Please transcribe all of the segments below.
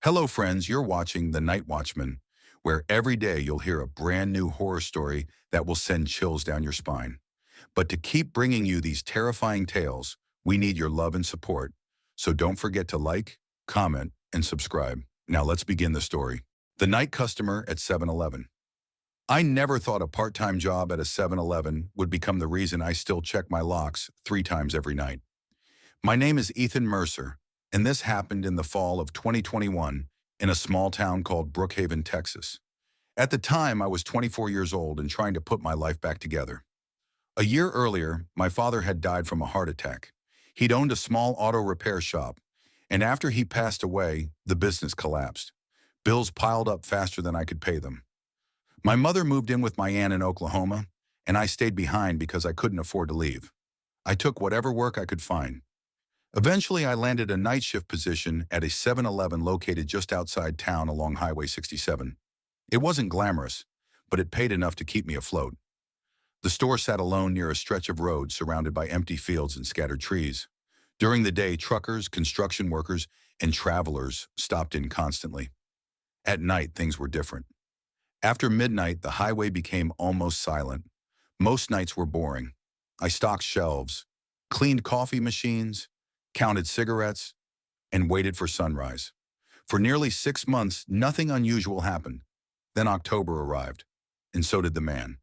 Hello, friends. You're watching The Night Watchman, where every day you'll hear a brand new horror story that will send chills down your spine. But to keep bringing you these terrifying tales, we need your love and support. So don't forget to like, comment, and subscribe. Now let's begin the story. The night customer at 7-Eleven. I never thought a part-time job at a 7-Eleven would become the reason I still check my locks 3 times every night. My name is Ethan Mercer, and this happened in the fall of 2021 in a small town called Brookhaven, Texas. At the time, I was 24 years old and trying to put my life back together. A year earlier, my father had died from a heart attack. He'd owned a small auto repair shop, and after he passed away, the business collapsed. Bills piled up faster than I could pay them. My mother moved in with my aunt in Oklahoma, and I stayed behind because I couldn't afford to leave. I took whatever work I could find. Eventually, I landed a night shift position at a 7-Eleven located just outside town along Highway 67. It wasn't glamorous, but it paid enough to keep me afloat. The store sat alone near a stretch of road surrounded by empty fields and scattered trees. During the day, truckers, construction workers, and travelers stopped in constantly. At night, things were different. After midnight, the highway became almost silent. Most nights were boring. I stocked shelves, cleaned coffee machines, counted cigarettes, and waited for sunrise. For nearly 6 months, nothing unusual happened. Then October arrived, and so did the man.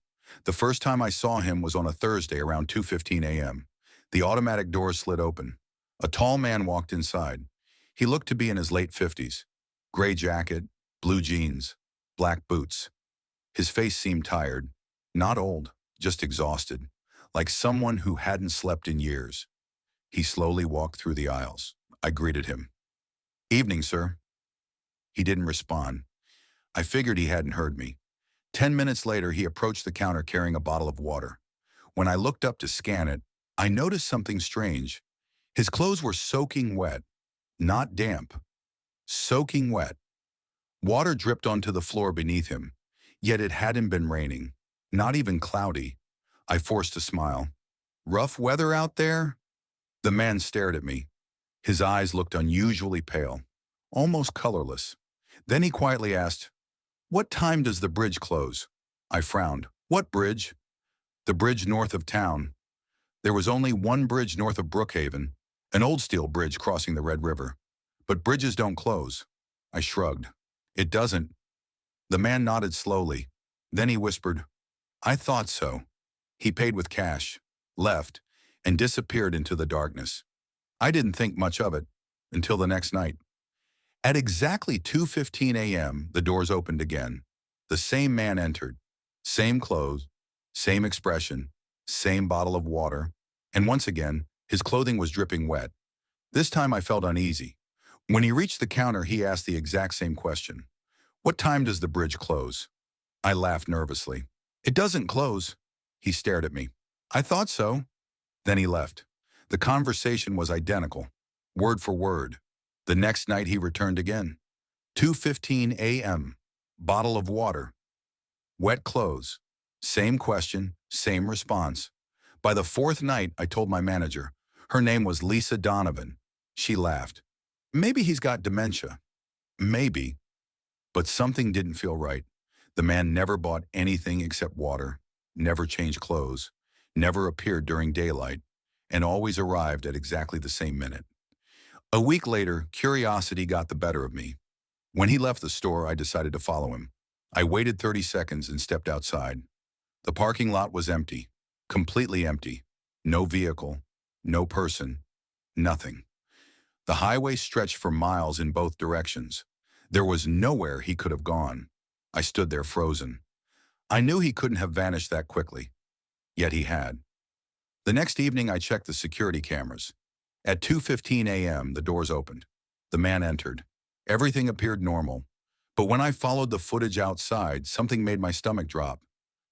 The first time I saw him was on a Thursday around 2:15 a.m. The automatic doors slid open. A tall man walked inside. He looked to be in his late 50s. Gray jacket, blue jeans, black boots. His face seemed tired, not old, just exhausted, like someone who hadn't slept in years. He slowly walked through the aisles. I greeted him. "Evening, sir." He didn't respond. I figured he hadn't heard me. 10 minutes later, he approached the counter carrying a bottle of water. When I looked up to scan it, I noticed something strange. His clothes were soaking wet, not damp, soaking wet. Water dripped onto the floor beneath him, yet it hadn't been raining, not even cloudy. I forced a smile. "Rough weather out there?" The man stared at me. His eyes looked unusually pale, almost colorless. Then he quietly asked, "What time does the bridge close?" I frowned. "What bridge?" "The bridge north of town." There was only one bridge north of Brookhaven, an old steel bridge crossing the Red River. "But bridges don't close." I shrugged. "It doesn't." The man nodded slowly. Then he whispered, "I thought so." He paid with cash, left, and disappeared into the darkness. I didn't think much of it until the next night. At exactly 2:15 a.m., the doors opened again. The same man entered. Same clothes, same expression, same bottle of water, and once again, his clothing was dripping wet. This time I felt uneasy. When he reached the counter, he asked the exact same question. "What time does the bridge close?" I laughed nervously. "It doesn't close." He stared at me. "I thought so." Then he left. The conversation was identical, word for word. The next night he returned again. 2:15 a.m., bottle of water, wet clothes, same question, same response. By the fourth night, I told my manager. Her name was Lisa Donovan. She laughed. "Maybe he's got dementia." Maybe. But something didn't feel right. The man never bought anything except water, never changed clothes, never appeared during daylight, and always arrived at exactly the same minute. A week later, curiosity got the better of me. When he left the store, I decided to follow him. I waited 30 seconds and stepped outside. The parking lot was empty, completely empty. No vehicle, no person, nothing. The highway stretched for miles in both directions. There was nowhere he could have gone. I stood there frozen. I knew he couldn't have vanished that quickly. Yet he had. The next evening, I checked the security cameras. At 2:15 a.m., the doors opened. The man entered. Everything appeared normal. But when I followed the footage outside, something made my stomach drop.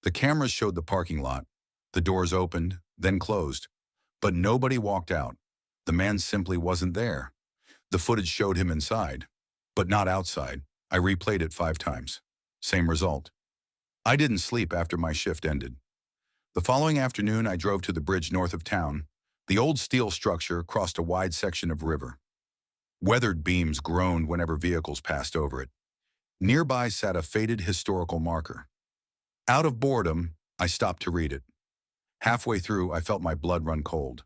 The cameras showed the parking lot. The doors opened, then closed. But nobody walked out. The man simply wasn't there. The footage showed him inside, but not outside. I replayed it 5 times. Same result. I didn't sleep after my shift ended. The following afternoon, I drove to the bridge north of town. The old steel structure crossed a wide section of river. Weathered beams groaned whenever vehicles passed over it. Nearby sat a faded historical marker. Out of boredom, I stopped to read it. Halfway through, I felt my blood run cold.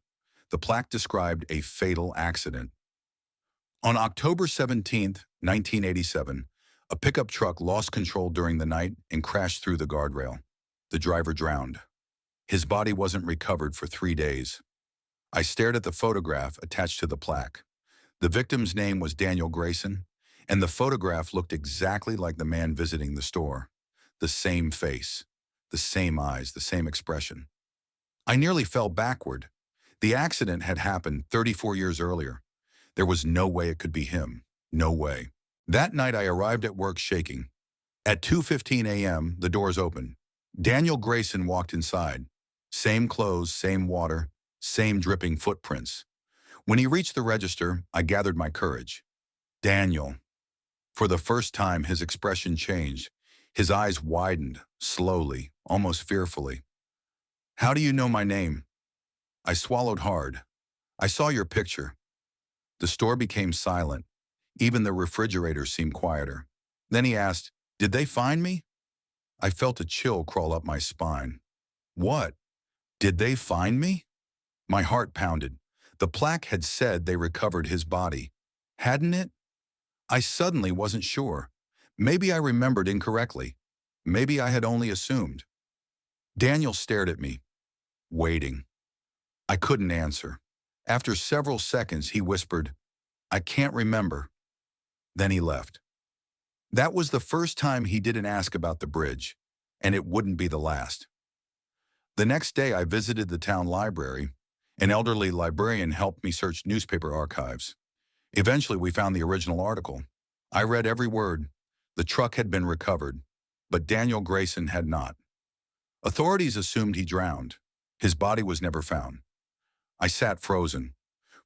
The plaque described a fatal accident. On October 17th, 1987, a pickup truck lost control during the night and crashed through the guardrail. The driver drowned. His body wasn't recovered for 3 days. I stared at the photograph attached to the plaque. The victim's name was Daniel Grayson, and the photograph looked exactly like the man visiting the store. The same face, the same eyes, the same expression. I nearly fell backward. The accident had happened 34 years earlier. There was no way it could be him. No way. That night I arrived at work shaking. At 2:15 a.m., the doors opened. Daniel Grayson walked inside. Same clothes, same water, same dripping footprints. When he reached the register, I gathered my courage. Daniel. For the first time, his expression changed. His eyes widened, slowly, almost fearfully. "How do you know my name?" I swallowed hard. "I saw your picture." The store became silent. Even the refrigerator seemed quieter. Then he asked, "Did they find me?" I felt a chill crawl up my spine. What? Did they find me? My heart pounded. The plaque had said they recovered his body. Hadn't it? I suddenly wasn't sure. Maybe I remembered incorrectly. Maybe I had only assumed. Daniel stared at me, waiting. I couldn't answer. After several seconds, he whispered, "I can't remember." Then he left. That was the first time he didn't ask about the bridge, and it wouldn't be the last. The next day, I visited the town library. An elderly librarian helped me search newspaper archives. Eventually, we found the original article. I read every word. The truck had been recovered, but Daniel Grayson had not. Authorities assumed he drowned. His body was never found. I sat frozen.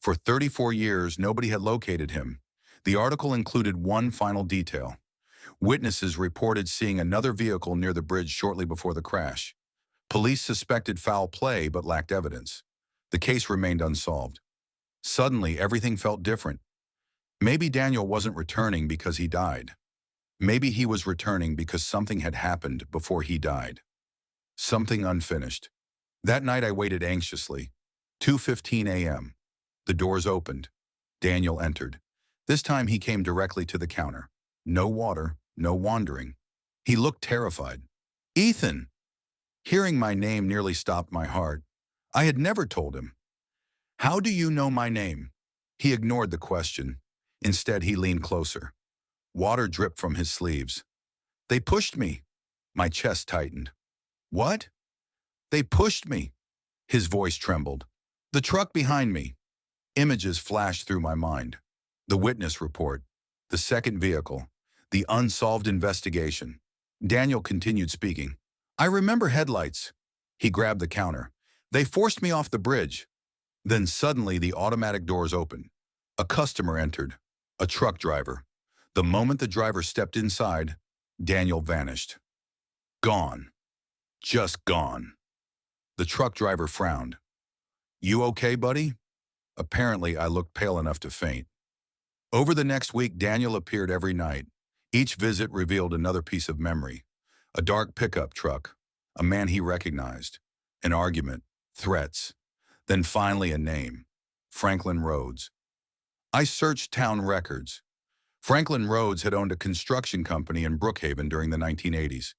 For 34 years, nobody had located him. The article included one final detail. Witnesses reported seeing another vehicle near the bridge shortly before the crash. Police suspected foul play but lacked evidence. The case remained unsolved. Suddenly, everything felt different. Maybe Daniel wasn't returning because he died. Maybe he was returning because something had happened before he died. Something unfinished. That night I waited anxiously. 2:15 a.m. The doors opened. Daniel entered. This time he came directly to the counter. No water, no wandering. He looked terrified. "Ethan!" Hearing my name nearly stopped my heart. I had never told him. "How do you know my name?" He ignored the question. Instead, he leaned closer. Water dripped from his sleeves. "They pushed me." My chest tightened. "What?" "They pushed me." His voice trembled. "The truck behind me." Images flashed through my mind. The witness report, the second vehicle, the unsolved investigation. Daniel continued speaking. "I remember headlights." He grabbed the counter. "They forced me off the bridge." Then suddenly the automatic doors opened. A customer entered, a truck driver. The moment the driver stepped inside, Daniel vanished. Gone. Just gone. The truck driver frowned. "You okay, buddy?" Apparently, I looked pale enough to faint. Over the next week, Daniel appeared every night. Each visit revealed another piece of memory. A dark pickup truck, a man he recognized, an argument, threats, then finally a name, Franklin Rhodes. I searched town records. Franklin Rhodes had owned a construction company in Brookhaven during the 1980s.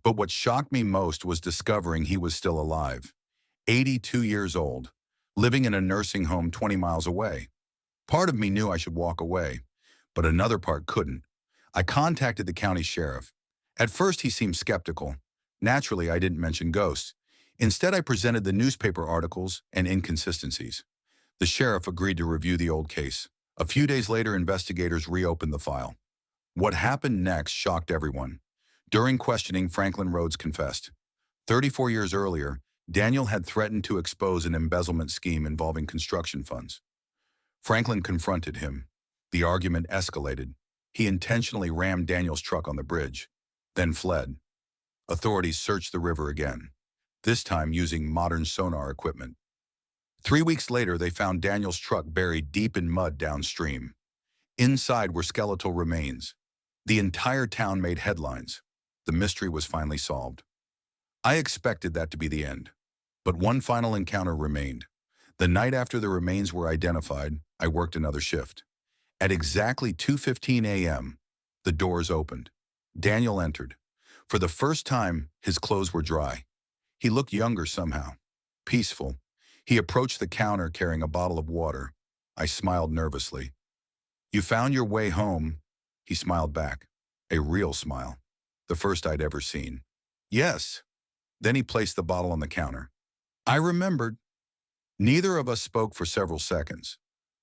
But what shocked me most was discovering he was still alive. 82 years old, living in a nursing home 20 miles away. Part of me knew I should walk away, but another part couldn't. I contacted the county sheriff. At first, he seemed skeptical. Naturally, I didn't mention ghosts. Instead, I presented the newspaper articles and inconsistencies. The sheriff agreed to review the old case. A few days later, investigators reopened the file. What happened next shocked everyone. During questioning, Franklin Rhodes confessed. 34 years earlier, Daniel had threatened to expose an embezzlement scheme involving construction funds. Franklin confronted him. The argument escalated. He intentionally rammed Daniel's truck on the bridge, then fled. Authorities searched the river again, this time using modern sonar equipment. 3 weeks later, they found Daniel's truck buried deep in mud downstream. Inside were skeletal remains. The entire town made headlines. The mystery was finally solved. I expected that to be the end. But one final encounter remained. The night after the remains were identified, I worked another shift. At exactly 2:15 a.m., the doors opened. Daniel entered. For the first time, his clothes were dry. He looked younger somehow, peaceful. He approached the counter carrying a bottle of water. I smiled nervously. "You found your way home?" He smiled back, a real smile, the first I'd ever seen. "Yes." Then he placed the bottle on the counter. I remembered. Neither of us spoke for several seconds.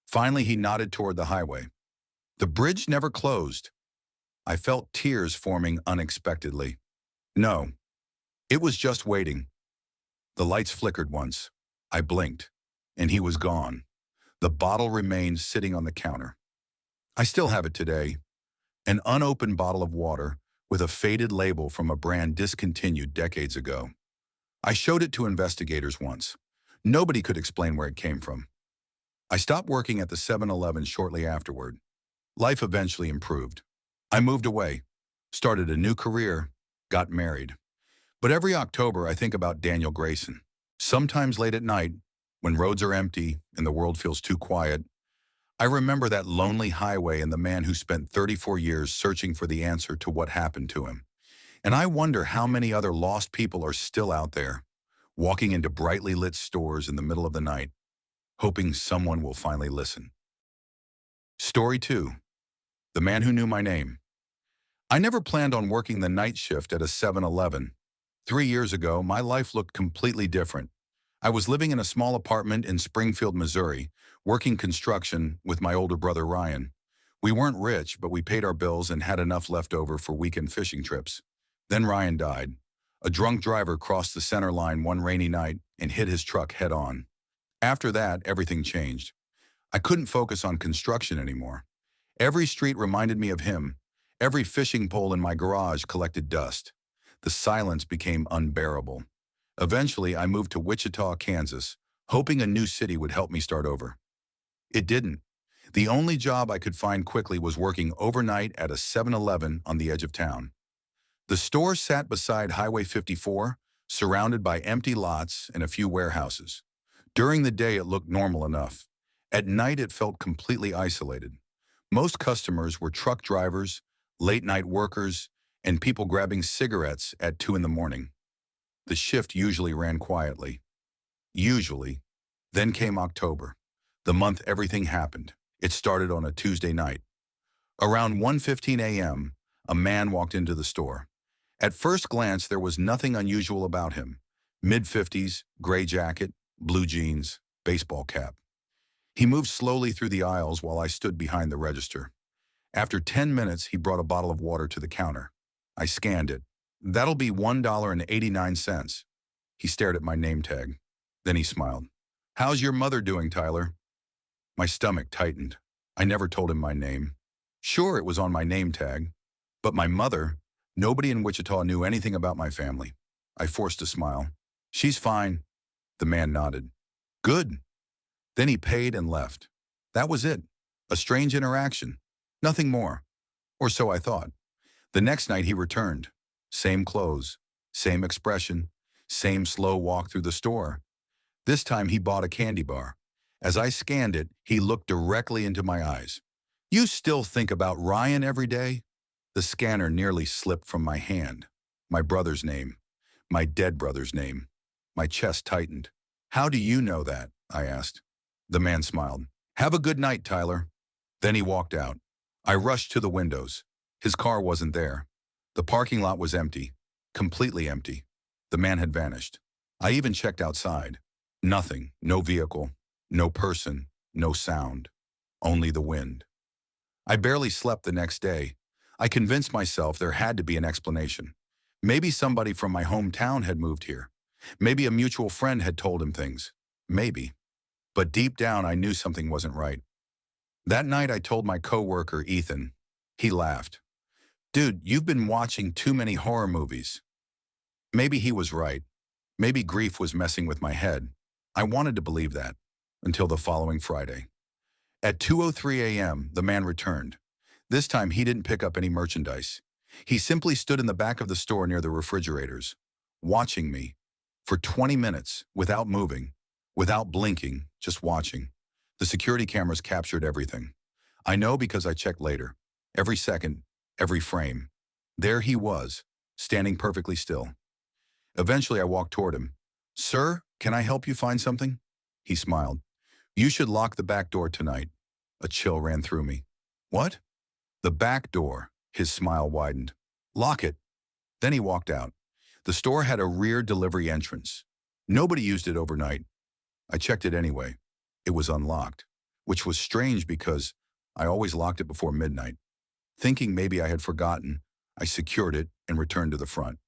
Finally, he nodded toward the highway. The bridge never closed. I felt tears forming unexpectedly. No, it was just waiting. The lights flickered once. I blinked, and he was gone. The bottle remained sitting on the counter. I still have it today, an unopened bottle of water with a faded label from a brand discontinued decades ago. I showed it to investigators once. Nobody could explain where it came from. I stopped working at the 7-Eleven shortly afterward. Life eventually improved. I moved away, started a new career, got married. But every October I think about Daniel Grayson. Sometimes late at night, when roads are empty and the world feels too quiet, I remember that lonely highway and the man who spent 34 years searching for the answer to what happened to him. And I wonder how many other lost people are still out there, walking into brightly lit stores in the middle of the night, hoping someone will finally listen. Story 2. The Man Who Knew My Name. I never planned on working the night shift at a 7-Eleven. 3 years ago, my life looked completely different. I was living in a small apartment in Springfield, Missouri, working construction with my older brother Ryan. We weren't rich, but we paid our bills and had enough left over for weekend fishing trips. Then Ryan died. A drunk driver crossed the center line one rainy night and hit his truck head on. After that, everything changed. I couldn't focus on construction anymore. Every street reminded me of him. Every fishing pole in my garage collected dust. The silence became unbearable. Eventually, I moved to Wichita, Kansas, hoping a new city would help me start over. It didn't. The only job I could find quickly was working overnight at a 7-Eleven on the edge of town. The store sat beside Highway 54, surrounded by empty lots and a few warehouses. During the day, it looked normal enough. At night, it felt completely isolated. Most customers were truck drivers, late-night workers, and people grabbing cigarettes at 2 in the morning. The shift usually ran quietly. Usually. Then came October, the month everything happened. It started on a Tuesday night. Around 1:15 a.m., a man walked into the store. At first glance, there was nothing unusual about him. Mid-50s, gray jacket, blue jeans, baseball cap. He moved slowly through the aisles while I stood behind the register. After 10 minutes, he brought a bottle of water to the counter. I scanned it. "That'll be $1.89. He stared at my name tag. Then he smiled. "How's your mother doing, Tyler?" My stomach tightened. I never told him my name. Sure, it was on my name tag. But my mother, nobody in Wichita knew anything about my family. I forced a smile. "She's fine." The man nodded. "Good." Then he paid and left. That was it. A strange interaction. Nothing more. Or so I thought. The next night he returned. Same clothes, same expression, same slow walk through the store. This time he bought a candy bar. As I scanned it, he looked directly into my eyes. "You still think about Ryan every day?" The scanner nearly slipped from my hand. My brother's name. My dead brother's name. My chest tightened. "How do you know that?" I asked. The man smiled. "Have a good night, Tyler." Then he walked out. I rushed to the windows. His car wasn't there. The parking lot was empty. Completely empty. The man had vanished. I even checked outside. Nothing. No vehicle. No person. No sound. Only the wind. I barely slept the next day. I convinced myself there had to be an explanation. Maybe somebody from my hometown had moved here. Maybe a mutual friend had told him things. Maybe. But deep down, I knew something wasn't right. That night, I told my coworker, Ethan. He laughed. "Dude, you've been watching too many horror movies." Maybe he was right. Maybe grief was messing with my head. I wanted to believe that, until the following Friday. At 2:03 a.m., the man returned. This time, he didn't pick up any merchandise. He simply stood in the back of the store near the refrigerators, watching me for 20 minutes without moving, without blinking, just watching. The security cameras captured everything. I know because I checked later. Every second, every frame. There he was, standing perfectly still. Eventually, I walked toward him. "Sir, can I help you find something?" He smiled. "You should lock the back door tonight." A chill ran through me. "What?" "The back door." His smile widened. "Lock it." Then he walked out. The store had a rear delivery entrance. Nobody used it overnight. I checked it anyway. It was unlocked, which was strange because I always locked it before midnight. Thinking maybe I had forgotten, I secured it and returned to the front.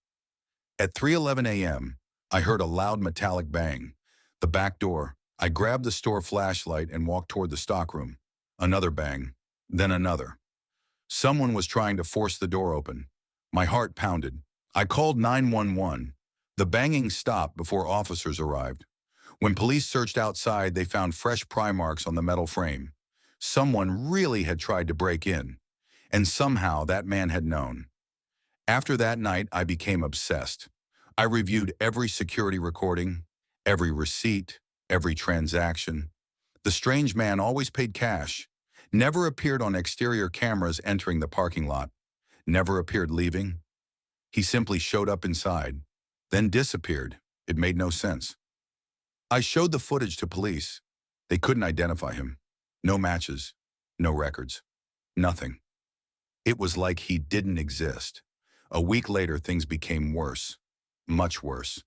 At 3:11 a.m., I heard a loud metallic bang. The back door. I grabbed the store flashlight and walked toward the stockroom. Another bang, then another. Someone was trying to force the door open. My heart pounded. I called 911. The banging stopped before officers arrived. When police searched outside, they found fresh pry marks on the metal frame. Someone really had tried to break in, and somehow that man had known. After that night, I became obsessed. I reviewed every security recording, every receipt, every transaction. The strange man always paid cash, never appeared on exterior cameras entering the parking lot, never appeared leaving. He simply showed up inside, then disappeared. It made no sense. I showed the footage to police. They couldn't identify him. No matches, no records, nothing. It was like he didn't exist. A week later, things became worse, much worse.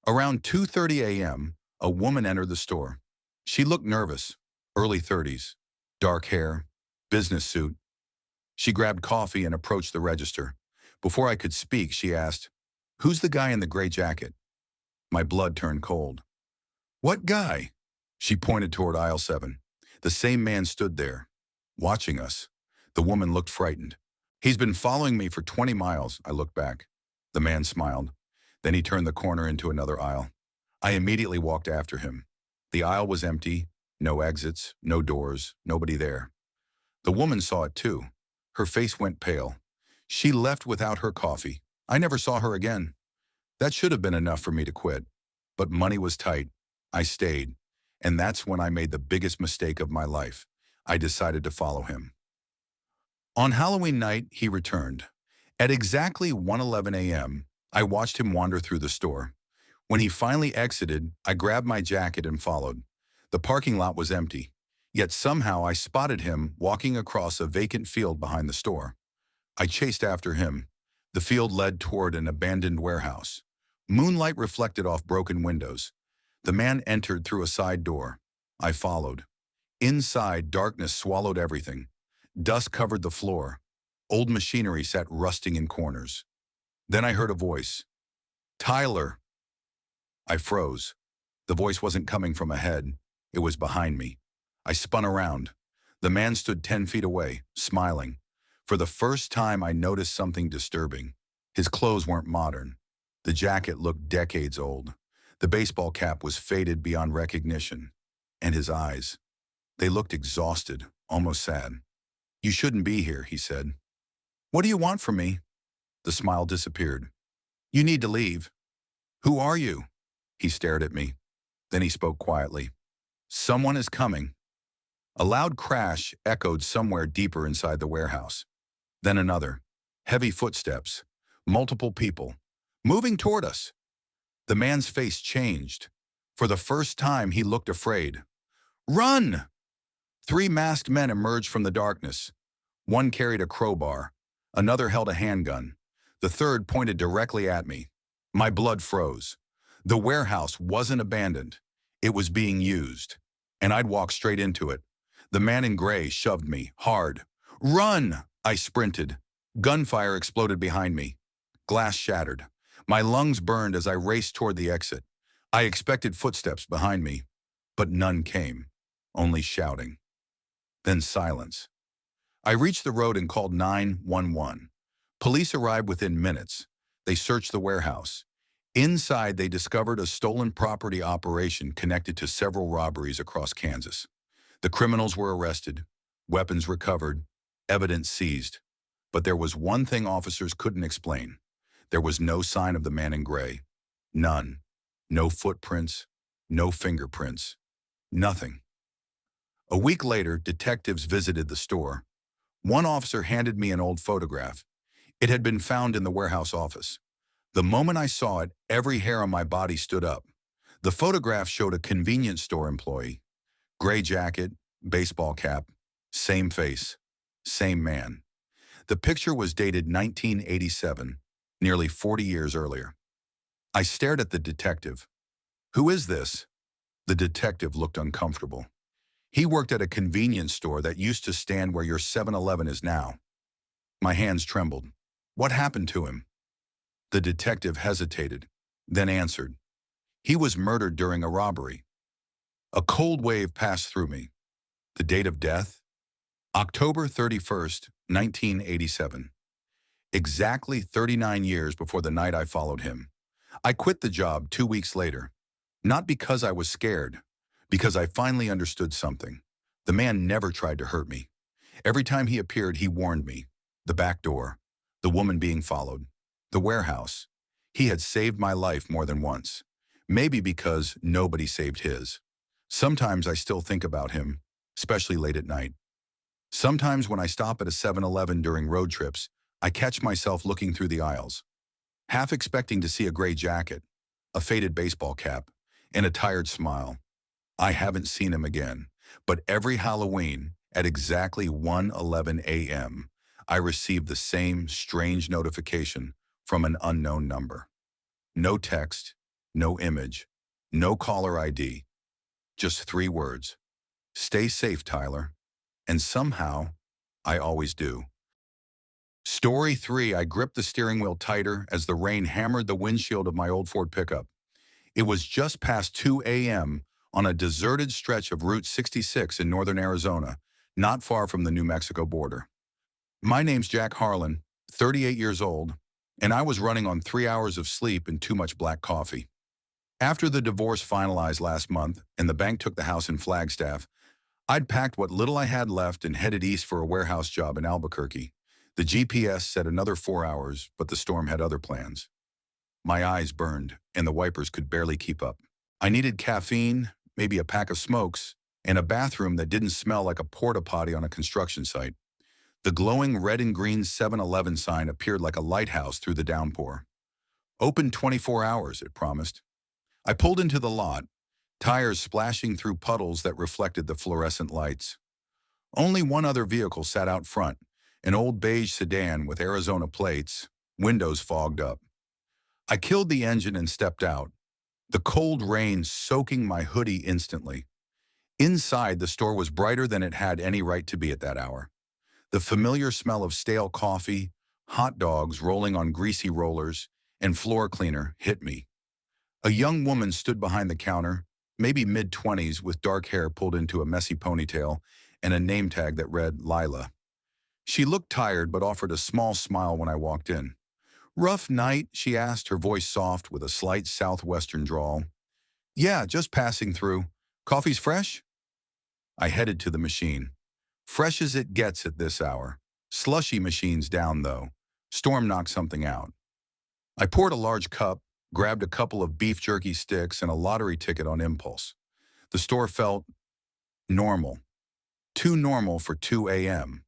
Around 2:30 a.m., a woman entered the store. She looked nervous, early 30s, dark hair, business suit. She grabbed coffee and approached the register. Before I could speak, she asked, "Who's the guy in the gray jacket?" My blood turned cold. "What guy?" She pointed toward aisle 7. The same man stood there, watching us. The woman looked frightened. "He's been following me for 20 miles, I looked back. The man smiled. Then he turned the corner into another aisle. I immediately walked after him. The aisle was empty, no exits, no doors, nobody there. The woman saw it too. Her face went pale. She left without her coffee. I never saw her again. That should have been enough for me to quit. But money was tight. I stayed. And that's when I made the biggest mistake of my life. I decided to follow him. On Halloween night, he returned. At exactly 1:11 a.m., I watched him wander through the store. When he finally exited, I grabbed my jacket and followed. The parking lot was empty. Yet somehow I spotted him walking across a vacant field behind the store. I chased after him. The field led toward an abandoned warehouse. Moonlight reflected off broken windows. The man entered through a side door. I followed. Inside, darkness swallowed everything. Dust covered the floor. Old machinery sat rusting in corners. Then I heard a voice. "Tyler." I froze. The voice wasn't coming from ahead. It was behind me. I spun around. The man stood 10 feet away, smiling. For the first time, I noticed something disturbing. His clothes weren't modern. The jacket looked decades old. The baseball cap was faded beyond recognition. And his eyes. They looked exhausted, almost sad. "You shouldn't be here," he said. "What do you want from me?" The smile disappeared. "You need to leave." "Who are you?" He stared at me. Then he spoke quietly. "Someone is coming." A loud crash echoed somewhere deeper inside the warehouse. Then another. Heavy footsteps. Multiple people. Moving toward us. The man's face changed. For the first time, he looked afraid. "Run!" 3 masked men emerged from the darkness. One carried a crowbar. Another held a handgun. The third pointed directly at me. My blood froze. The warehouse wasn't abandoned. It was being used. And I'd walked straight into it. The man in gray shoved me, hard. "Run!" I sprinted. Gunfire exploded behind me. Glass shattered. My lungs burned as I raced toward the exit. I expected footsteps behind me, but none came, only shouting. Then silence. I reached the road and called 911. Police arrived within minutes. They searched the warehouse. Inside, they discovered a stolen property operation connected to several robberies across Kansas. The criminals were arrested, weapons recovered, evidence seized. But there was one thing officers couldn't explain. There was no sign of the man in gray. None. No footprints, no fingerprints, nothing. A week later, detectives visited the store. One officer handed me an old photograph. It had been found in the warehouse office. The moment I saw it, every hair on my body stood up. The photograph showed a convenience store employee. Gray jacket, baseball cap, same face, same man. The picture was dated 1987, nearly 40 years earlier. I stared at the detective. "Who is this?" The detective looked uncomfortable. "He worked at a convenience store that used to stand where your 7-Eleven is now." My hands trembled. "What happened to him?" The detective hesitated, then answered. "He was murdered during a robbery." A cold wave passed through me. The date of death? October 31st, 1987. Exactly 39 years before the night I followed him. I quit the job 2 weeks later. Not because I was scared, because I finally understood something. The man never tried to hurt me. Every time he appeared, he warned me. The back door, the woman being followed, the warehouse. He had saved my life more than once. Maybe because nobody saved his. Sometimes I still think about him, especially late at night. Sometimes when I stop at a 7-Eleven during road trips, I catch myself looking through the aisles, half expecting to see a gray jacket, a faded baseball cap, and a tired smile. I haven't seen him again, but every Halloween at exactly 1:11 a.m., I received the same strange notification from an unknown number. No text, no image, no caller ID, just 3 words. "Stay safe, Tyler." And somehow, I always do. Story 3, I gripped the steering wheel tighter as the rain hammered the windshield of my old Ford pickup. It was just past 2 a.m. on a deserted stretch of Route 66 in northern Arizona, not far from the New Mexico border. My name's Jack Harlan, 38 years old, and I was running on 3 hours of sleep and too much black coffee. After the divorce finalized last month and the bank took the house in Flagstaff, I'd packed what little I had left and headed east for a warehouse job in Albuquerque. The GPS said another 4 hours, but the storm had other plans. My eyes burned, and the wipers could barely keep up. I needed caffeine, maybe a pack of smokes, and a bathroom that didn't smell like a porta potty on a construction site. The glowing red and green 7-Eleven sign appeared like a lighthouse through the downpour. "Open 24 hours, it promised. I pulled into the lot, tires splashing through puddles that reflected the fluorescent lights. Only one other vehicle sat out front, an old beige sedan with Arizona plates, windows fogged up. I killed the engine and stepped out, the cold rain soaking my hoodie instantly. Inside, the store was brighter than it had any right to be at that hour. The familiar smell of stale coffee, hot dogs rolling on greasy rollers, and floor cleaner hit me. A young woman stood behind the counter, maybe mid-20s with dark hair pulled into a messy ponytail and a name tag that read Lila. She looked tired but offered a small smile when I walked in. "Rough night?" she asked, her voice soft with a slight southwestern drawl. "Yeah, just passing through. Coffee's fresh?" I headed to the machine. Fresh as it gets at this hour. Slushy machine's down, though. Storm knocked something out. I poured a large cup, grabbed a couple of beef jerky sticks and a lottery ticket on impulse. The store felt normal. Too normal for 2 a.m.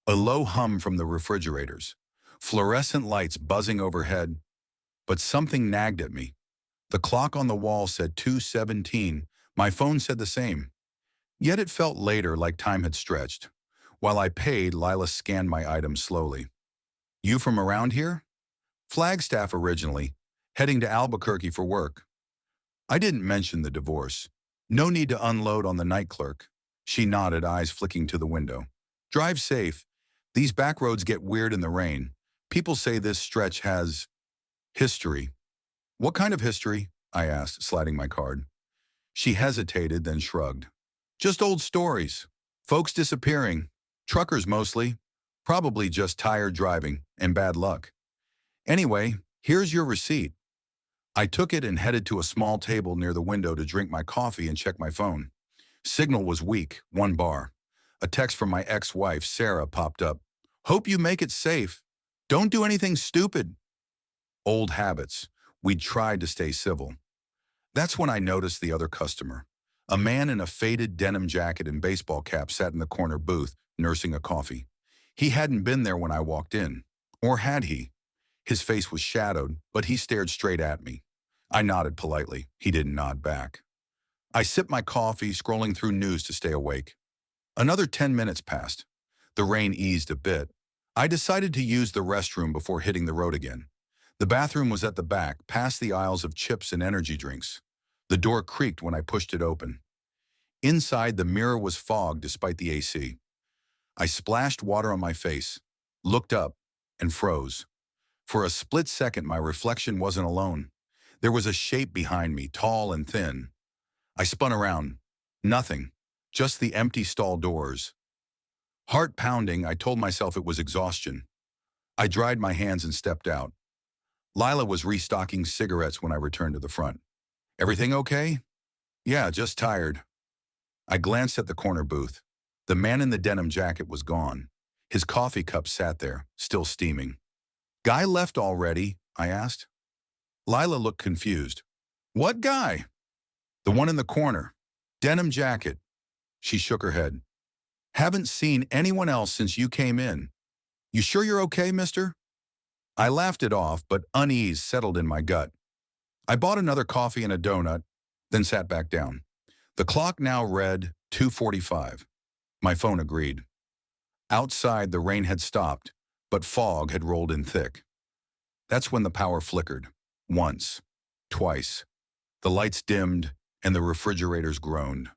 A low hum from the refrigerators. Fluorescent lights buzzing overhead. But something nagged at me. The clock on the wall said 2:17. My phone said the same. Yet it felt later, like time had stretched. While I paid, Lila scanned my items slowly. "You from around here?" "Flagstaff originally, heading to Albuquerque for work." I didn't mention the divorce. "No need to unload on the night clerk." She nodded, eyes flicking to the window. "Drive safe. These back roads get weird in the rain. People say this stretch has history." "What kind of history?" I asked, sliding my card. She hesitated, then shrugged. "Just old stories. Folks disappearing. Truckers mostly. Probably just tired driving and bad luck. Anyway, here's your receipt." I took it and headed to a small table near the window to drink my coffee and check my phone. Signal was weak, 1 bar. A text from my ex-wife, Sarah, popped up. Hope you make it safe. Don't do anything stupid. Old habits. We'd tried to stay civil. That's when I noticed the other customer. A man in a faded denim jacket and baseball cap sat in the corner booth, nursing a coffee. He hadn't been there when I walked in. Or had he? His face was shadowed, but he stared straight at me. I nodded politely. He didn't nod back. I sipped my coffee, scrolling through news to stay awake. Another 10 minutes passed. The rain eased a bit. I decided to use the restroom before hitting the road again. The bathroom was at the back, past the aisles of chips and energy drinks. The door creaked when I pushed it open. Inside, the mirror was fogged despite the AC. I splashed water on my face, looked up, and froze. For a split second, my reflection wasn't alone. There was a shape behind me, tall and thin. I spun around. Nothing. Just the empty stall doors. Heart pounding, I told myself it was exhaustion. I dried my hands and stepped out. Lila was restocking cigarettes when I returned to the front. Everything okay? Yeah, just tired. I glanced at the corner booth. The man in the denim jacket was gone. His coffee cup sat there, still steaming. Guy left already? I asked. Lila looked confused. What guy? The one in the corner. Denim jacket. She shook her head. Haven't seen anyone else since you came in. You sure you're okay, mister? I laughed it off, but unease settled in my gut. I bought another coffee and a donut, then sat back down. The clock now read 2:45. My phone agreed. Outside, the rain had stopped, but fog had rolled in thick. That's when the power flickered. Once. Twice. The lights dimmed, and the refrigerators groaned.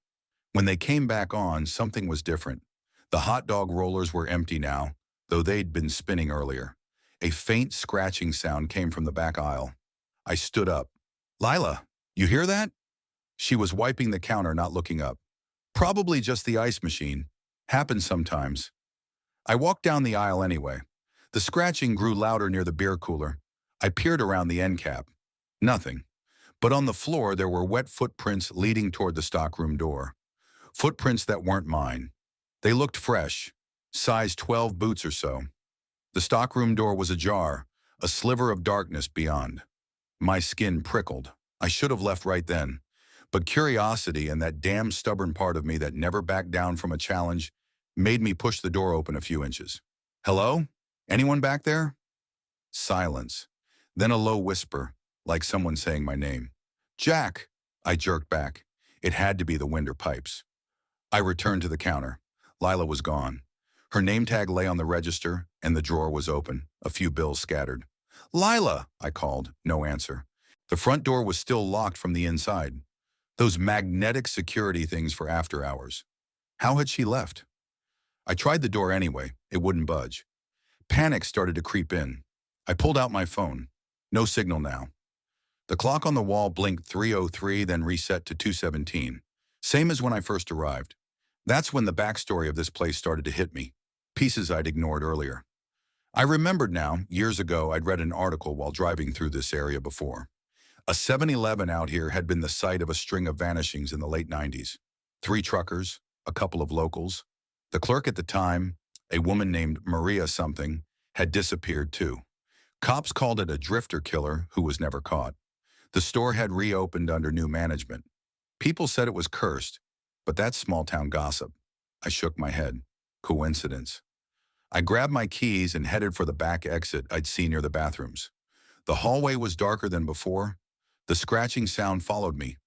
When they came back on, something was different. The hot dog rollers were empty now, though they'd been spinning earlier. A faint scratching sound came from the back aisle. I stood up. Lila, you hear that? She was wiping the counter, not looking up. Probably just the ice machine. Happens sometimes. I walked down the aisle anyway. The scratching grew louder near the beer cooler. I peered around the end cap. Nothing. But on the floor, there were wet footprints leading toward the stockroom door. Footprints that weren't mine. They looked fresh. Size 12 boots or so. The stockroom door was ajar, a sliver of darkness beyond. My skin prickled. I should have left right then. But curiosity and that damn stubborn part of me that never backed down from a challenge made me push the door open a few inches. Hello? Anyone back there? Silence. Then a low whisper, like someone saying my name. Jack! I jerked back. It had to be the Winder pipes. I returned to the counter. Lila was gone. Her name tag lay on the register, and the drawer was open, a few bills scattered. Lila, I called, no answer. The front door was still locked from the inside. Those magnetic security things for after hours. How had she left? I tried the door anyway. It wouldn't budge. Panic started to creep in. I pulled out my phone. No signal now. The clock on the wall blinked 3:03, then reset to 2:17. Same as when I first arrived. That's when the backstory of this place started to hit me. Pieces I'd ignored earlier. I remembered now, years ago, I'd read an article while driving through this area before. A 7-Eleven out here had been the site of a string of vanishings in the late 90s. 3 truckers, a couple of locals. The clerk at the time, a woman named Maria something, had disappeared too. Cops called it a drifter killer who was never caught. The store had reopened under new management. People said it was cursed, but that's small-town gossip. I shook my head. Coincidence. I grabbed my keys and headed for the back exit I'd seen near the bathrooms. The hallway was darker than before. The scratching sound followed me.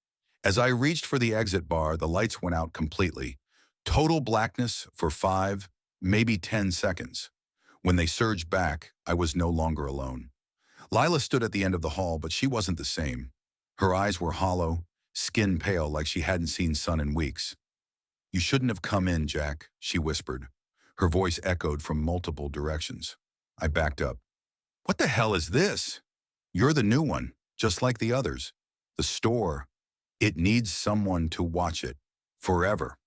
As I reached for the exit bar, the lights went out completely. Total blackness for 5, maybe 10 seconds. When they surged back, I was no longer alone. Lila stood at the end of the hall, but she wasn't the same. Her eyes were hollow, skin pale like she hadn't seen sun in weeks. You shouldn't have come in, Jack, she whispered. Her voice echoed from multiple directions. I backed up. What the hell is this? You're the new one, just like the others. The store. It needs someone to watch it. Forever.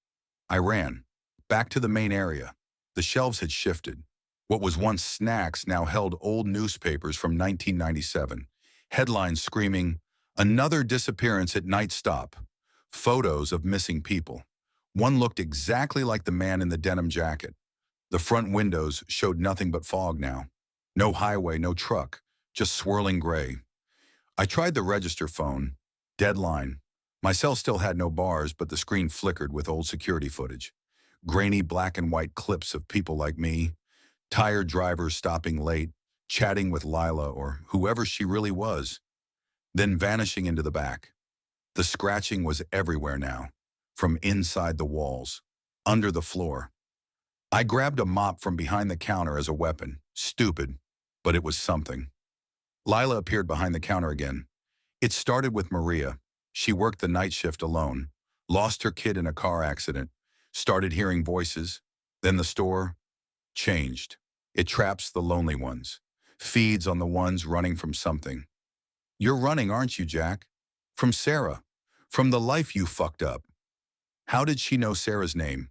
I ran. Back to the main area. The shelves had shifted. What was once snacks now held old newspapers from 1997. Headlines screaming, "Another disappearance at Night Stop." Photos of missing people. One looked exactly like the man in the denim jacket. The front windows showed nothing but fog now. No highway, no truck, just swirling gray. I tried the register phone. Dead line. My cell still had no bars, but the screen flickered with old security footage. Grainy black and white clips of people like me, tired drivers stopping late, chatting with Lila or whoever she really was, then vanishing into the back. The scratching was everywhere now, from inside the walls, under the floor. I grabbed a mop from behind the counter as a weapon. Stupid, but it was something. Lila appeared behind the counter again. It started with Maria. She worked the night shift alone, lost her kid in a car accident, started hearing voices. Then the store changed. It traps the lonely ones, feeds on the ones running from something. You're running, aren't you, Jack? From Sarah. From the life you fucked up. How did she know Sarah's name?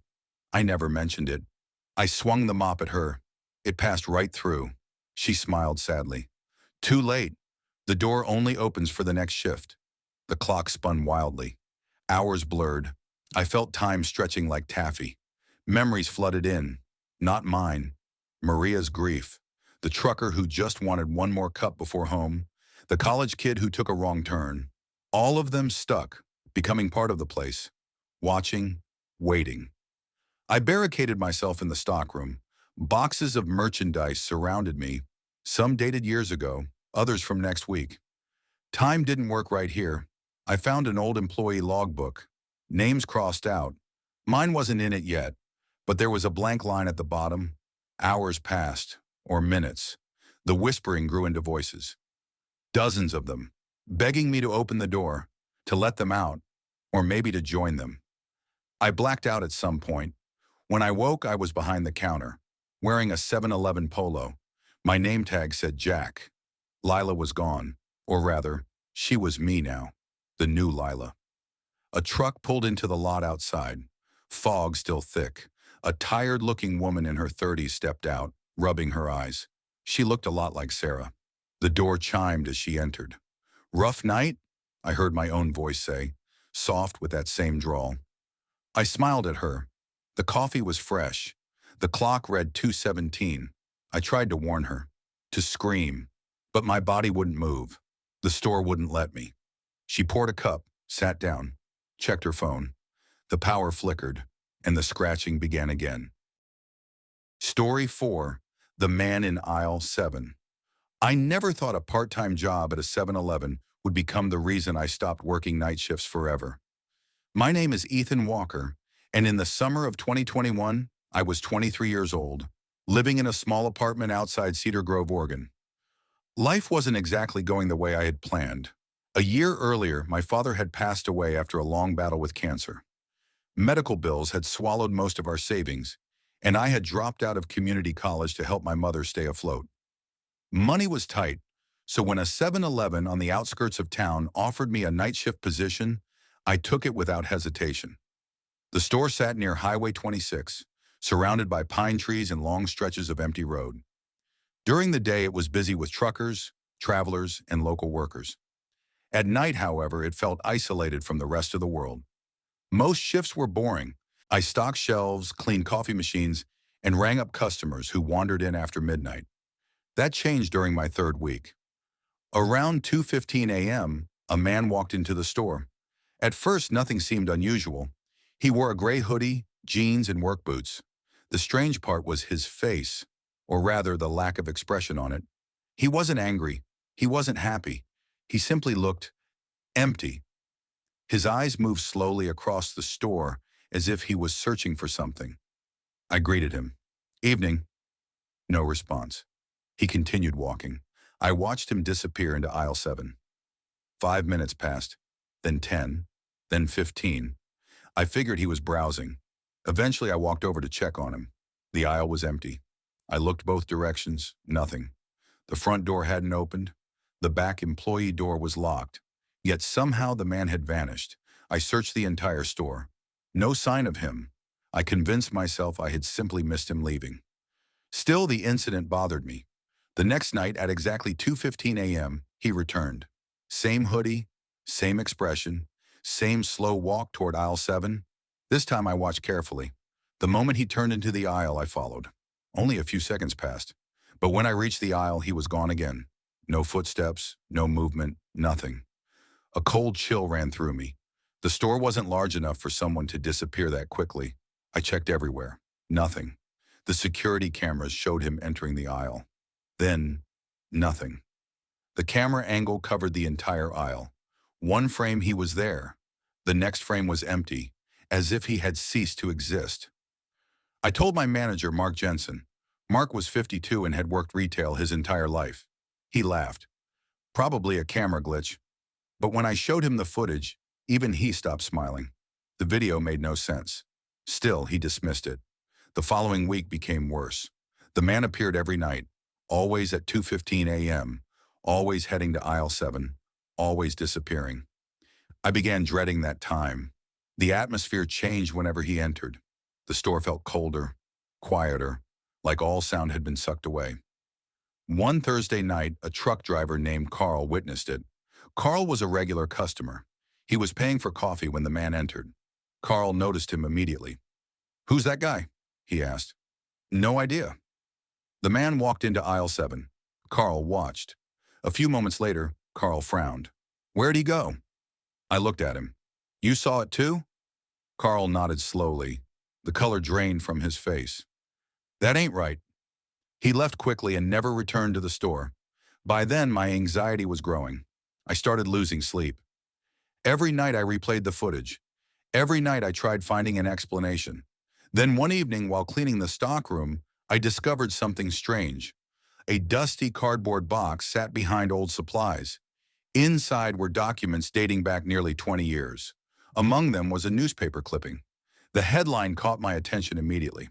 I never mentioned it. I swung the mop at her. It passed right through. She smiled sadly. Too late. The door only opens for the next shift. The clock spun wildly. Hours blurred. I felt time stretching like taffy. Memories flooded in. Not mine. Maria's grief. The trucker who just wanted one more cup before home. The college kid who took a wrong turn. All of them stuck, becoming part of the place. Watching, waiting. I barricaded myself in the stockroom. Boxes of merchandise surrounded me. Some dated years ago, others from next week. Time didn't work right here. I found an old employee logbook. Names crossed out. Mine wasn't in it yet, but there was a blank line at the bottom. Hours passed, or minutes. The whispering grew into voices. Dozens of them, begging me to open the door, to let them out, or maybe to join them. I blacked out at some point. When I woke, I was behind the counter, wearing a 7-Eleven polo. My name tag said Jack. Lila was gone, or rather, she was me now, the new Lila. A truck pulled into the lot outside, fog still thick. A tired-looking woman in her 30s stepped out, rubbing her eyes. She looked a lot like Sarah. The door chimed as she entered. Rough night? I heard my own voice say, soft with that same drawl. I smiled at her. The coffee was fresh. The clock read 2:17. I tried to warn her, to scream, but my body wouldn't move. The store wouldn't let me. She poured a cup, sat down, checked her phone. The power flickered, and the scratching began again. Story 4, The Man in Aisle 7. I never thought a part-time job at a 7-Eleven would become the reason I stopped working night shifts forever. My name is Ethan Walker, and in the summer of 2021, I was 23 years old, living in a small apartment outside Cedar Grove, Oregon. Life wasn't exactly going the way I had planned. A year earlier, my father had passed away after a long battle with cancer. Medical bills had swallowed most of our savings, and I had dropped out of community college to help my mother stay afloat. Money was tight, so when a 7-Eleven on the outskirts of town offered me a night shift position, I took it without hesitation. The store sat near Highway 26, surrounded by pine trees and long stretches of empty road. During the day, it was busy with truckers, travelers, and local workers. At night, however, it felt isolated from the rest of the world. Most shifts were boring. I stocked shelves, cleaned coffee machines, and rang up customers who wandered in after midnight. That changed during my third week. Around 2:15 a.m., a man walked into the store. At first, nothing seemed unusual. He wore a gray hoodie, jeans, and work boots. The strange part was his face, or rather the lack of expression on it. He wasn't angry. He wasn't happy. He simply looked empty. His eyes moved slowly across the store as if he was searching for something. I greeted him. Evening. No response. He continued walking. I watched him disappear into aisle 7. 5 minutes passed, then 10, then 15. I figured he was browsing. Eventually, I walked over to check on him. The aisle was empty. I looked both directions, nothing. The front door hadn't opened. The back employee door was locked. Yet somehow the man had vanished. I searched the entire store. No sign of him. I convinced myself I had simply missed him leaving. Still, the incident bothered me. The next night, at exactly 2:15 a.m., he returned. Same hoodie, same expression, same slow walk toward aisle 7. This time I watched carefully. The moment he turned into the aisle, I followed. Only a few seconds passed. But when I reached the aisle, he was gone again. No footsteps, no movement, nothing. A cold chill ran through me. The store wasn't large enough for someone to disappear that quickly. I checked everywhere. Nothing. The security cameras showed him entering the aisle. Then, nothing. The camera angle covered the entire aisle. One frame he was there. The next frame was empty, as if he had ceased to exist. I told my manager, Mark Jensen. Mark was 52 and had worked retail his entire life. He laughed. Probably a camera glitch. But when I showed him the footage, even he stopped smiling. The video made no sense. Still, he dismissed it. The following week became worse. The man appeared every night, always at 2:15 a.m., always heading to aisle 7, always disappearing. I began dreading that time. The atmosphere changed whenever he entered. The store felt colder, quieter, like all sound had been sucked away. One Thursday night, a truck driver named Carl witnessed it. Carl was a regular customer. He was paying for coffee when the man entered. Carl noticed him immediately. "Who's that guy?" he asked. "No idea." The man walked into aisle 7. Carl watched. A few moments later, Carl frowned. "Where'd he go?" I looked at him. "You saw it too?" Carl nodded slowly. The color drained from his face. "That ain't right." He left quickly and never returned to the store. By then, my anxiety was growing. I started losing sleep. Every night I replayed the footage. Every night I tried finding an explanation. Then one evening, while cleaning the stockroom, I discovered something strange. A dusty cardboard box sat behind old supplies. Inside were documents dating back nearly 20 years. Among them was a newspaper clipping. The headline caught my attention immediately.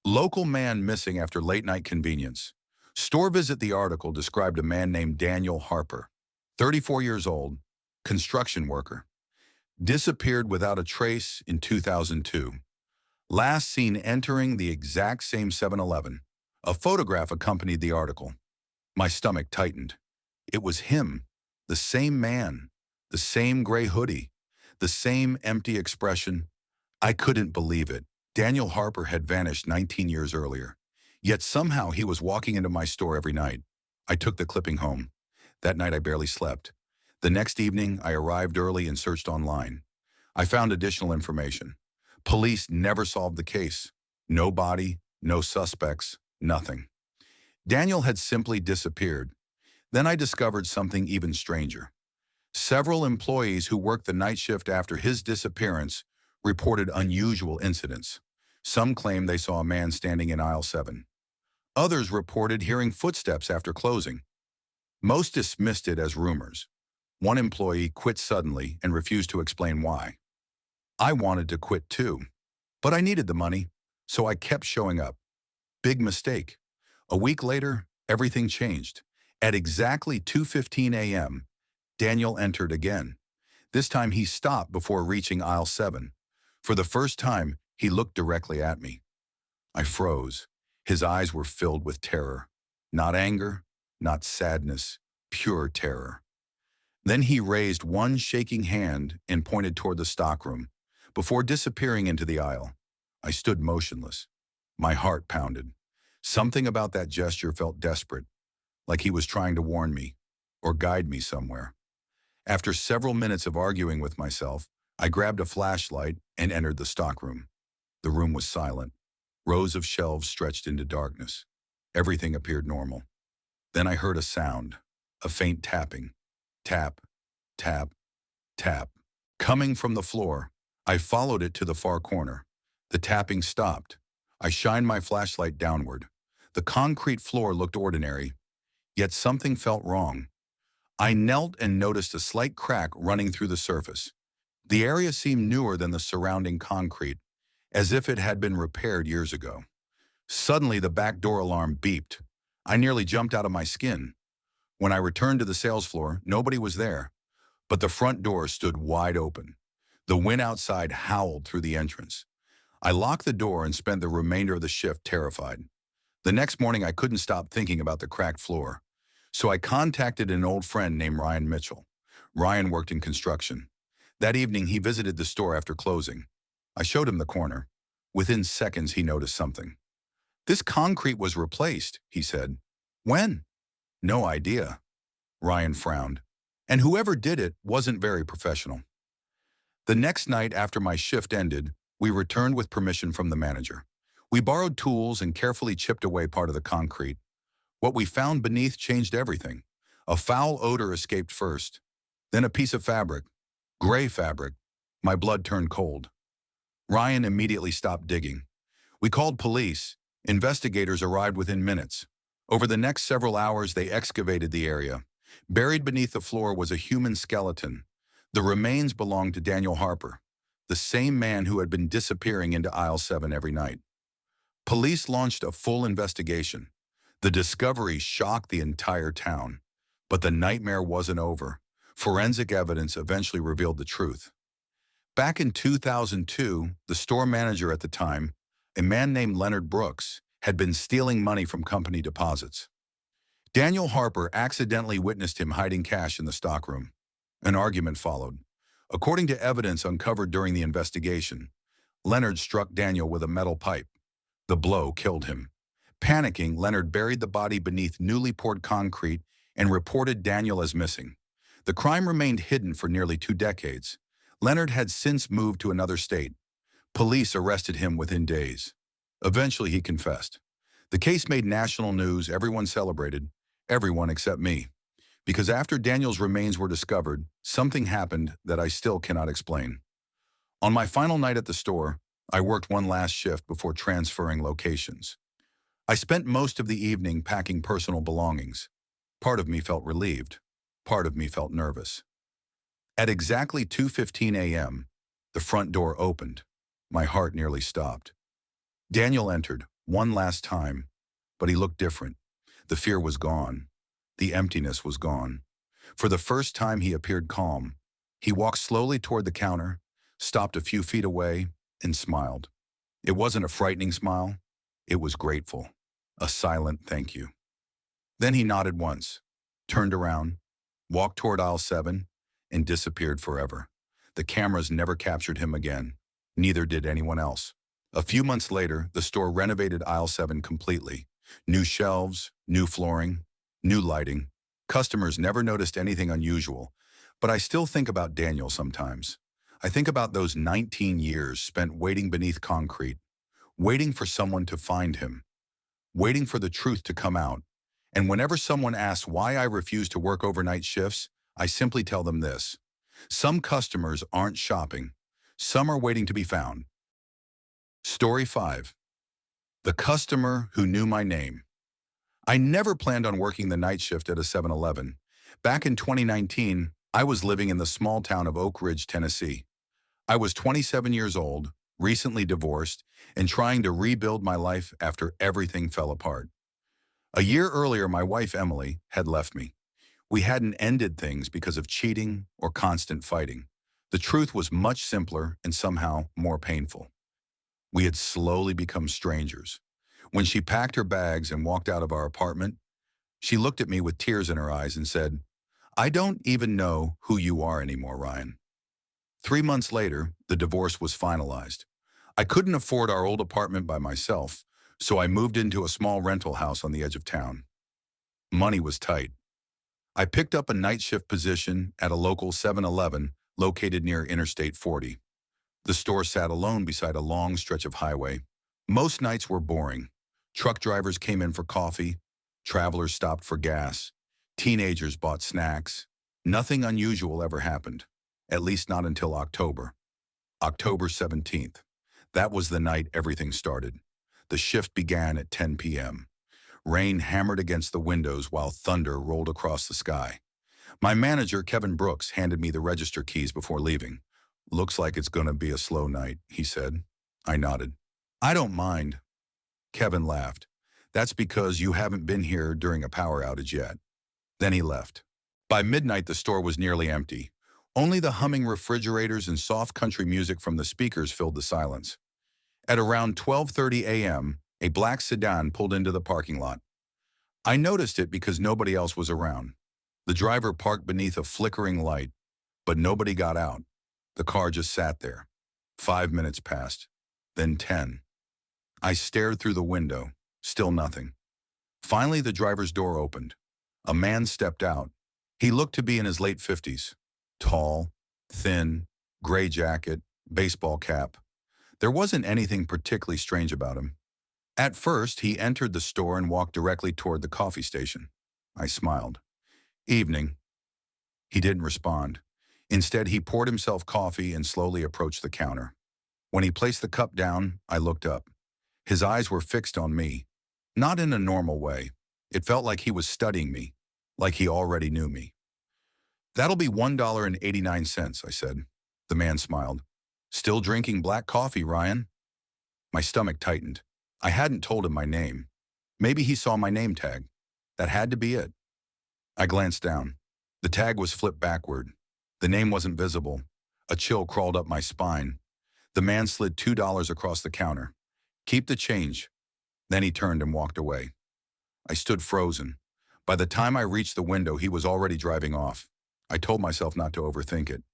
"Local man missing after late-night convenience." Store visit. The article described a man named Daniel Harper, 34 years old, construction worker. Disappeared without a trace in 2002. Last seen entering the exact same 7-Eleven. A photograph accompanied the article. My stomach tightened. It was him, the same man, the same gray hoodie, the same empty expression. I couldn't believe it. Daniel Harper had vanished 19 years earlier. Yet somehow he was walking into my store every night. I took the clipping home. That night I barely slept. The next evening, I arrived early and searched online. I found additional information. Police never solved the case. No body, no suspects, nothing. Daniel had simply disappeared. Then I discovered something even stranger. Several employees who worked the night shift after his disappearance reported unusual incidents. Some claimed they saw a man standing in aisle 7. Others reported hearing footsteps after closing. Most dismissed it as rumors. One employee quit suddenly and refused to explain why. I wanted to quit too, but I needed the money, so I kept showing up. Big mistake. A week later, everything changed. At exactly 2:15 a.m., Daniel entered again. This time he stopped before reaching aisle 7. For the first time, he looked directly at me. I froze. His eyes were filled with terror. Not anger, not sadness, pure terror. Then he raised one shaking hand and pointed toward the stockroom, before disappearing into the aisle. I stood motionless. My heart pounded. Something about that gesture felt desperate, like he was trying to warn me or guide me somewhere. After several minutes of arguing with myself, I grabbed a flashlight and entered the stockroom. The room was silent. Rows of shelves stretched into darkness. Everything appeared normal. Then I heard a sound, a faint tapping. Tap, tap, tap. Coming from the floor, I followed it to the far corner. The tapping stopped. I shined my flashlight downward. The concrete floor looked ordinary, yet something felt wrong. I knelt and noticed a slight crack running through the surface. The area seemed newer than the surrounding concrete, as if it had been repaired years ago. Suddenly, the back door alarm beeped. I nearly jumped out of my skin. When I returned to the sales floor, nobody was there, but the front door stood wide open. The wind outside howled through the entrance. I locked the door and spent the remainder of the shift terrified. The next morning, I couldn't stop thinking about the cracked floor. So I contacted an old friend named Ryan Mitchell. Ryan worked in construction. That evening, he visited the store after closing. I showed him the corner. Within seconds, he noticed something. This concrete was replaced, he said. When? No idea. Ryan frowned. And whoever did it wasn't very professional. The next night after my shift ended, we returned with permission from the manager. We borrowed tools and carefully chipped away part of the concrete. What we found beneath changed everything. A foul odor escaped first, then a piece of fabric, gray fabric. My blood turned cold. Ryan immediately stopped digging. We called police. Investigators arrived within minutes. Over the next several hours, they excavated the area. Buried beneath the floor was a human skeleton. The remains belonged to Daniel Harper, the same man who had been disappearing into aisle 7 every night. Police launched a full investigation. The discovery shocked the entire town. But the nightmare wasn't over. Forensic evidence eventually revealed the truth. Back in 2002, the store manager at the time, a man named Leonard Brooks, had been stealing money from company deposits. Daniel Harper accidentally witnessed him hiding cash in the stockroom. An argument followed. According to evidence uncovered during the investigation, Leonard struck Daniel with a metal pipe. The blow killed him. Panicking, Leonard buried the body beneath newly poured concrete and reported Daniel as missing. The crime remained hidden for nearly 2 decades. Leonard had since moved to another state. Police arrested him within days. Eventually, he confessed. The case made national news. Everyone celebrated. Everyone except me. Because after Daniel's remains were discovered, something happened that I still cannot explain. On my final night at the store, I worked one last shift before transferring locations. I spent most of the evening packing personal belongings. Part of me felt relieved. Part of me felt nervous. At exactly 2:15 a.m., the front door opened. My heart nearly stopped. Daniel entered, one last time, but he looked different. The fear was gone. The emptiness was gone. For the first time, he appeared calm. He walked slowly toward the counter, stopped a few feet away, and smiled. It wasn't a frightening smile. It was grateful. A silent thank you. Then he nodded once, turned around, walked toward aisle 7, and disappeared forever. The cameras never captured him again. Neither did anyone else. A few months later, the store renovated aisle 7 completely. New shelves, new flooring, new lighting. Customers never noticed anything unusual, but I still think about Daniel sometimes. I think about those 19 years spent waiting beneath concrete, waiting for someone to find him, waiting for the truth to come out. And whenever someone asks why I refuse to work overnight shifts, I simply tell them this. Some customers aren't shopping. Some are waiting to be found. Story 5. The customer who knew my name. I never planned on working the night shift at a 7-Eleven. Back in 2019, I was living in the small town of Oak Ridge, Tennessee. I was 27 years old, recently divorced, and trying to rebuild my life after everything fell apart. A year earlier, my wife, Emily, had left me. We hadn't ended things because of cheating or constant fighting. The truth was much simpler and somehow more painful. We had slowly become strangers. When she packed her bags and walked out of our apartment, she looked at me with tears in her eyes and said, "I don't even know who you are anymore, Ryan." 3 months later, the divorce was finalized. I couldn't afford our old apartment by myself, so I moved into a small rental house on the edge of town. Money was tight. I picked up a night shift position at a local 7-Eleven located near Interstate 40. The store sat alone beside a long stretch of highway. Most nights were boring. Truck drivers came in for coffee. Travelers stopped for gas. Teenagers bought snacks. Nothing unusual ever happened, at least not until October. October 17th. That was the night everything started. The shift began at 10 p.m. Rain hammered against the windows while thunder rolled across the sky. My manager, Kevin Brooks, handed me the register keys before leaving. "Looks like it's going to be a slow night," he said. I nodded. "I don't mind." Kevin laughed. "That's because you haven't been here during a power outage yet." Then he left. By midnight, the store was nearly empty. Only the humming refrigerators and soft country music from the speakers filled the silence. At around 12:30 a.m., a black sedan pulled into the parking lot. I noticed it because nobody else was around. The driver parked beneath a flickering light, but nobody got out. The car just sat there. 5 minutes passed, then 10. I stared through the window, still nothing. Finally, the driver's door opened. A man stepped out. He looked to be in his late 50s. Tall, thin, gray jacket, baseball cap. There wasn't anything particularly strange about him. At first, he entered the store and walked directly toward the coffee station. I smiled. Evening. He didn't respond. Instead, he poured himself coffee and slowly approached the counter. When he placed the cup down, I looked up. His eyes were fixed on me. Not in a normal way. It felt like he was studying me, like he already knew me. "That'll be $1.89, I said. The man smiled. "Still drinking black coffee, Ryan?" My stomach tightened. I hadn't told him my name. Maybe he saw my name tag. That had to be it. I glanced down. The tag was flipped backward. The name wasn't visible. A chill crawled up my spine. The man slid $2 across the counter. "Keep the change." Then he turned and walked away. I stood frozen. By the time I reached the window, he was already driving off. I told myself not to overthink it.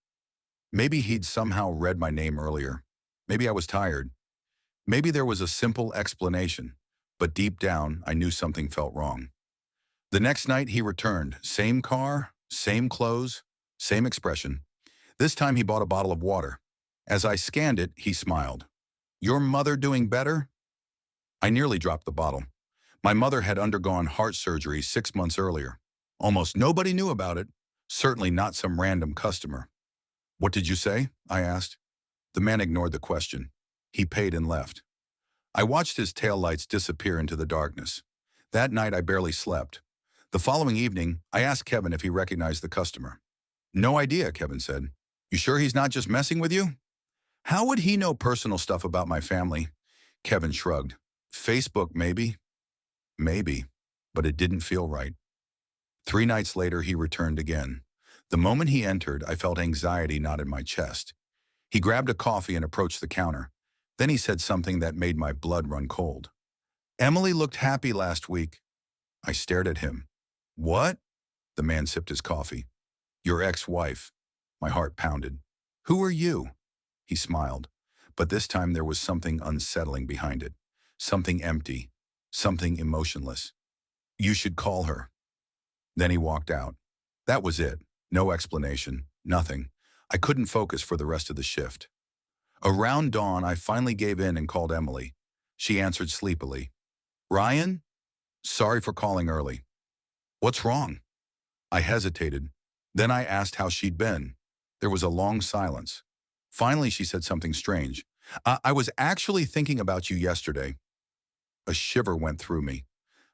Maybe he'd somehow read my name earlier. Maybe I was tired. Maybe there was a simple explanation, but deep down, I knew something felt wrong. The next night, he returned. Same car, same clothes, same expression. This time, he bought a bottle of water. As I scanned it, he smiled. "Your mother doing better?" I nearly dropped the bottle. My mother had undergone heart surgery 6 months earlier. Almost nobody knew about it, certainly not some random customer. "What did you say?" I asked. The man ignored the question. He paid and left. I watched his taillights disappear into the darkness. That night, I barely slept. The following evening, I asked Kevin if he recognized the customer. "No idea," Kevin said. "You sure he's not just messing with you?" "How would he know personal stuff about my family?" Kevin shrugged. "Facebook, maybe." Maybe, but it didn't feel right. 3 nights later, he returned again. The moment he entered, I felt anxiety knot in my chest. He grabbed a coffee and approached the counter. Then he said something that made my blood run cold. "Emily looked happy last week." I stared at him. "What?" The man sipped his coffee. "Your ex-wife." My heart pounded. "Who are you?" He smiled, but this time there was something unsettling behind it. Something empty, something emotionless. "You should call her." Then he walked out. That was it. No explanation, nothing. I couldn't focus for the rest of the shift. Around dawn, I finally gave in and called Emily. She answered sleepily. "Ryan? Sorry for calling early." "What's wrong?" I hesitated. Then I asked how she'd been. There was a long silence. Finally, she said something strange. I was actually thinking about you yesterday." A shiver went through me.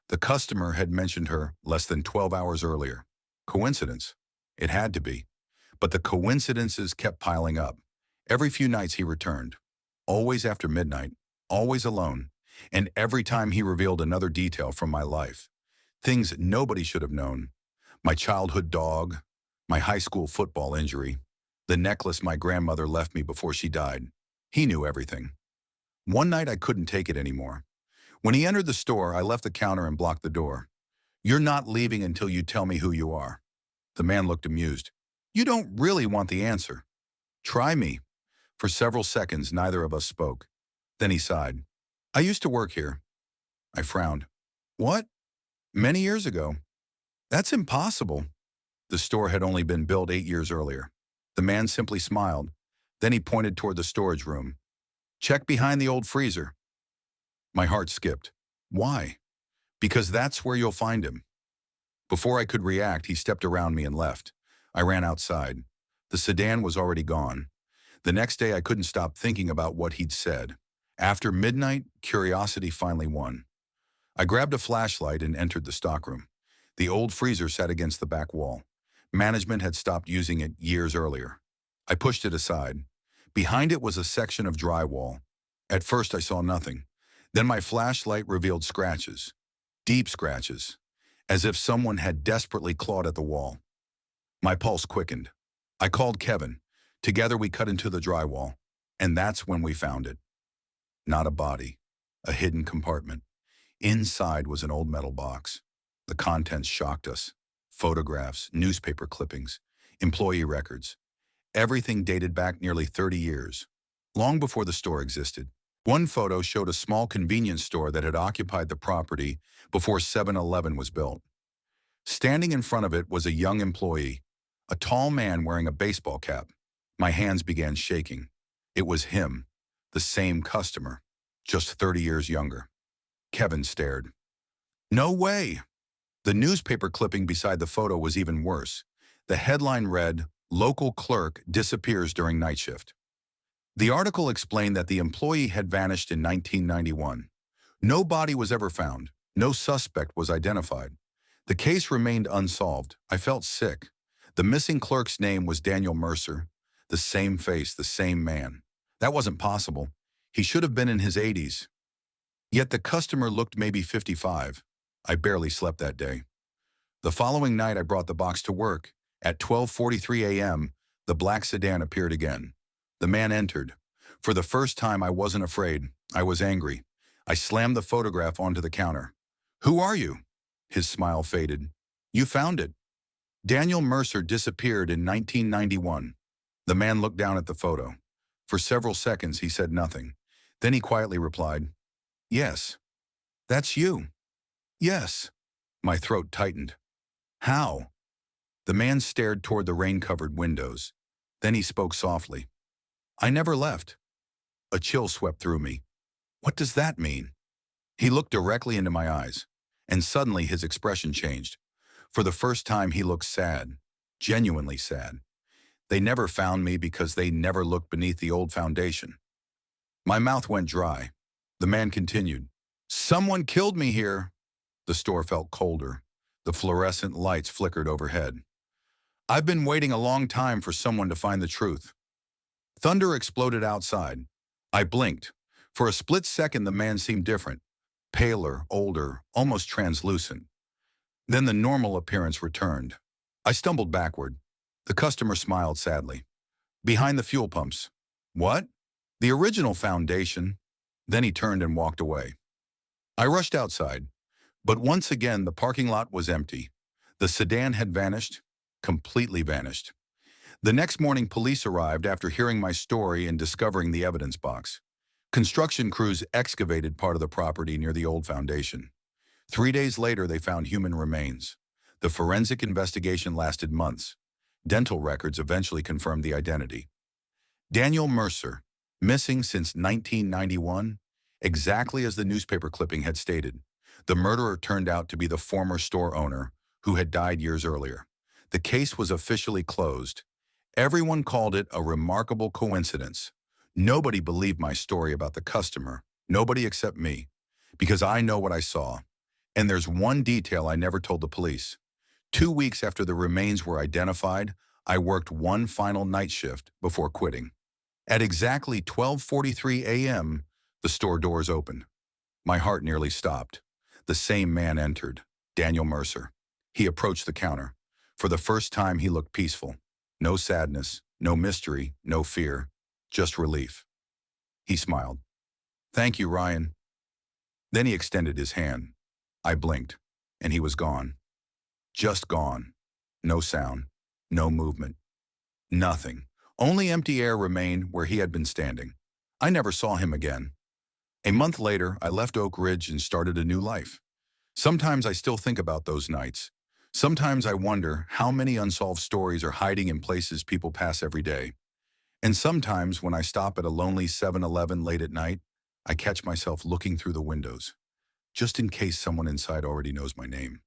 The customer had mentioned her less than 12 hours earlier. Coincidence? It had to be. But the coincidences kept piling up. Every few nights he returned. Always after midnight. Always alone. And every time he revealed another detail from my life. Things nobody should have known. My childhood dog. My high school football injury. The necklace my grandmother left me before she died. He knew everything. One night I couldn't take it anymore. When he entered the store, I left the counter and blocked the door. "You're not leaving until you tell me who you are." The man looked amused. "You don't really want the answer." "Try me." For several seconds, neither of us spoke. Then he sighed. "I used to work here." I frowned. "What?" "Many years ago." "That's impossible." The store had only been built 8 years earlier. The man simply smiled. Then he pointed toward the storage room. "Check behind the old freezer." My heart skipped. "Why?" "Because that's where you'll find him." Before I could react, he stepped around me and left. I ran outside. The sedan was already gone. The next day, I couldn't stop thinking about what he'd said. After midnight, curiosity finally won. I grabbed a flashlight and entered the stockroom. The old freezer sat against the back wall. Management had stopped using it years earlier. I pushed it aside. Behind it was a section of drywall. At first, I saw nothing. Then my flashlight revealed scratches. Deep scratches. As if someone had desperately clawed at the wall. My pulse quickened. I called Kevin. Together we cut into the drywall. And that's when we found it. Not a body. A hidden compartment. Inside was an old metal box. The contents shocked us. Photographs, newspaper clippings, employee records. Everything dated back nearly 30 years. long before the store existed. One photo showed a small convenience store that had occupied the property before 7-Eleven was built. Standing in front of it was a young employee, a tall man wearing a baseball cap. My hands began shaking. It was him, the same customer, just 30 years younger. Kevin stared. No way! The newspaper clipping beside the photo was even worse. The headline read, "Local clerk disappears during night shift." The article explained that the employee had vanished in 1991. No body was ever found. No suspect was identified. The case remained unsolved. I felt sick. The missing clerk's name was Daniel Mercer. The same face, the same man. That wasn't possible. He should have been in his 80s. Yet the customer looked maybe 55. I barely slept that day. The following night, I brought the box to work. At 12:43 a.m., the black sedan appeared again. The man entered. For the first time, I wasn't afraid. I was angry. I slammed the photograph onto the counter. "Who are you?" His smile faded. "You found it." Daniel Mercer disappeared in 1991. The man looked down at the photo. For several seconds, he said nothing. Then he quietly replied, "Yes, that's you." "Yes." My throat tightened. "How?" The man stared toward the rain-covered windows. Then he spoke softly. "I never left." A chill swept through me. What does that mean? He looked directly into my eyes, and suddenly his expression changed. For the first time, he looked sad, genuinely sad. They never found me because they never looked beneath the old foundation. My mouth went dry. The man continued, "Someone killed me here." The store felt colder. The fluorescent lights flickered overhead. "I've been waiting a long time for someone to find the truth." Thunder exploded outside. I blinked. For a split second, the man seemed different. Paler, older, almost translucent. Then the normal appearance returned. I stumbled backward. The customer smiled sadly. "Behind the fuel pumps." "What?" "The original foundation." Then he turned and walked away. I rushed outside. But once again, the parking lot was empty. The sedan had vanished, completely vanished. The next morning, police arrived after hearing my story and discovering the evidence box. Construction crews excavated part of the property near the old foundation. 3 days later, they found human remains. The forensic investigation lasted months. Dental records eventually confirmed the identity. Daniel Mercer, missing since 1991, exactly as the newspaper clipping had stated. The murderer turned out to be the former store owner who had died years earlier. The case was officially closed. Everyone called it a remarkable coincidence. Nobody believed my story about the customer, nobody except me, because I know what I saw. And there's one detail I never told the police. 2 weeks after the remains were identified, I worked one final night shift before quitting. At exactly 12:43 a.m., the store doors opened. My heart nearly stopped. The same man entered, Daniel Mercer. He approached the counter. For the first time, he looked peaceful. No sadness, no mystery, no fear, just relief. He smiled. "Thank you, Ryan." Then he extended his hand. I blinked, and he was gone. Just gone. No sound, no movement. Nothing. Only empty air remained where he had been standing. I never saw him again. A month later, I left Oak Ridge and started a new life. Sometimes I still think about those nights. Sometimes I wonder how many unsolved stories are hiding in places people pass every day. And sometimes when I stop at a lonely 7-Eleven late at night, I catch myself looking through the windows, just in case someone inside already knows my name.